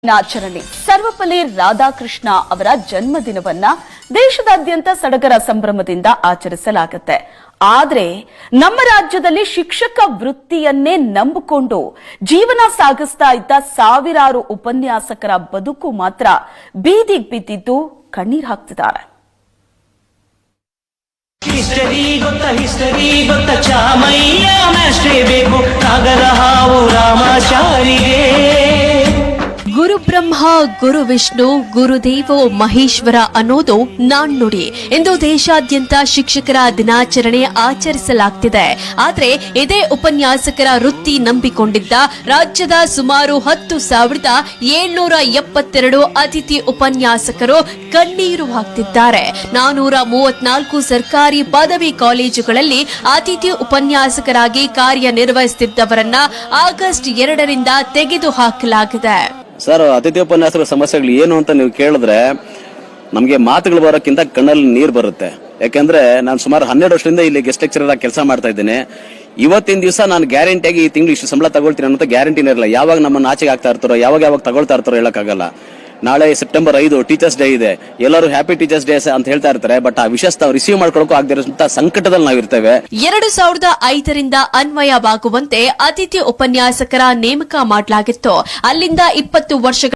ದಿನಾಚರಣೆ ಸರ್ವಪಲ್ಲಿ ರಾಧಾಕೃಷ್ಣ ಅವರ ಜನ್ಮದಿನವನ್ನ ದೇಶದಾದ್ಯಂತ ಸಡಗರ ಸಂಭ್ರಮದಿಂದ ಆಚರಿಸಲಾಗುತ್ತೆ. ಆದರೆ ನಮ್ಮ ರಾಜ್ಯದಲ್ಲಿ ಶಿಕ್ಷಕ ವೃತ್ತಿಯನ್ನೇ ನಂಬಿಕೊಂಡು ಜೀವನ ಸಾಗಿಸ್ತಾ ಇದ್ದ ಸಾವಿರಾರು ಉಪನ್ಯಾಸಕರ ಬದುಕು ಮಾತ್ರ ಬೀದಿಗೆ ಬಿದ್ದಿದ್ದು ಕಣ್ಣೀರು ಹಾಕ್ತಿದ್ದಾರೆ. ಹಿಸ್ಟರಿ ಗೊತ್ತ ಚಾಮಯ್ಯ ಮಾಸ್ಟ್ರೇ ಬೇಕು ಕಾಗದ ಹಾವು ರಾಮಾಚಾರಿಗೆ. ಗುರು ಬ್ರಹ್ಮ ಗುರು ವಿಷ್ಣು ಗುರುದೇವೋ ಮಹೇಶ್ವರ ಅನ್ನೋದು ನಾಣ್ಣುಡಿ. ಇಂದು ದೇಶಾದ್ಯಂತ ಶಿಕ್ಷಕರ ದಿನಾಚರಣೆ ಆಚರಿಸಲಾಗ್ತಿದೆ. ಆದರೆ ಇದೇ ಉಪನ್ಯಾಸಕರ ವೃತ್ತಿ ನಂಬಿಕೊಂಡಿದ್ದ ರಾಜ್ಯದ ಸುಮಾರು 10,772 ಅತಿಥಿ ಉಪನ್ಯಾಸಕರು ಕಣ್ಣೀರು ಹಾಕ್ತಿದ್ದಾರೆ. 434 ಸರ್ಕಾರಿ ಪದವಿ ಕಾಲೇಜುಗಳಲ್ಲಿ ಅತಿಥಿ ಉಪನ್ಯಾಸಕರಾಗಿ ಕಾರ್ಯನಿರ್ವಹಿಸುತ್ತಿದ್ದವರನ್ನ ಆಗಸ್ಟ್ 2ರಿಂದ ತೆಗೆದು ಹಾಕಲಾಗಿದೆ. ಸರ್, ಅತಿಥಿ ಉಪನ್ಯಾಸಕರ ಸಮಸ್ಯೆಗಳು ಏನು ಅಂತ ನೀವು ಕೇಳಿದ್ರೆ ನಮಗೆ ಮಾತುಗಳು ಬರೋಕ್ಕಿಂತ ಕಣ್ಣಲ್ಲಿ ನೀರು ಬರುತ್ತೆ. ಯಾಕಂದ್ರೆ ನಾನು ಸುಮಾರು 12 ವರ್ಷದಿಂದ ಇಲ್ಲಿ ಗೆಸ್ಟ್ ಲೆಕ್ಚರರ್ ಆಗಿ ಕೆಲಸ ಮಾಡ್ತಾ ಇದ್ದೇನೆ. ಇವತ್ತಿನ ದಿವಸ ನಾನು ಗ್ಯಾರಂಟಿಯಾಗಿ ಈ ತಿಂಗಳು ಇಷ್ಟು ಸಂಬಳ ತಗೊಳ್ತೀನಿ ಅನ್ನೋ ಗ್ಯಾರಂಟಿನೇ ಇರಲ್ಲ. ಯಾವಾಗ ನಮ್ಮನ್ನು ಆಚೆಗೆ ಆಗ್ತಾ ಇರ್ತಾರೋ, ಯಾವಾಗ ತಗೊಳ್ತಾ ಇರ್ತಾರೋ ಹೇಳಕ್ಕಾಗಲ್ಲ. ನಾಳೆ ಸೆಪ್ಟೆಂಬರ್ 5 ಟೀಚರ್ಸ್ ಡೇ ಇದೆ. ಎಲ್ಲರೂ ಹ್ಯಾಪಿ ಟೀಚರ್ಸ್ ಡೇ ಅಂತ ಹೇಳ್ತಾ ಇರ್ತಾರೆ. ಬಟ್ ಆ ವಿಷಯ ತಾವು ರಿಸೀವ್ ಮಾಡ್ಕೊಳಕ್ಕೂ ಆಗದಿರೋಂತ ಸಂಕಟದಲ್ಲಿ ನಾವಿರ್ತೇವೆ. 2005ರಿಂದ ಅನ್ವಯವಾಗುವಂತೆ ಅತಿಥಿ ಉಪನ್ಯಾಸಕರ ನೇಮಕ ಮಾಡಲಾಗಿತ್ತು. ಅಲ್ಲಿಂದ 20 ವರ್ಷಗಳ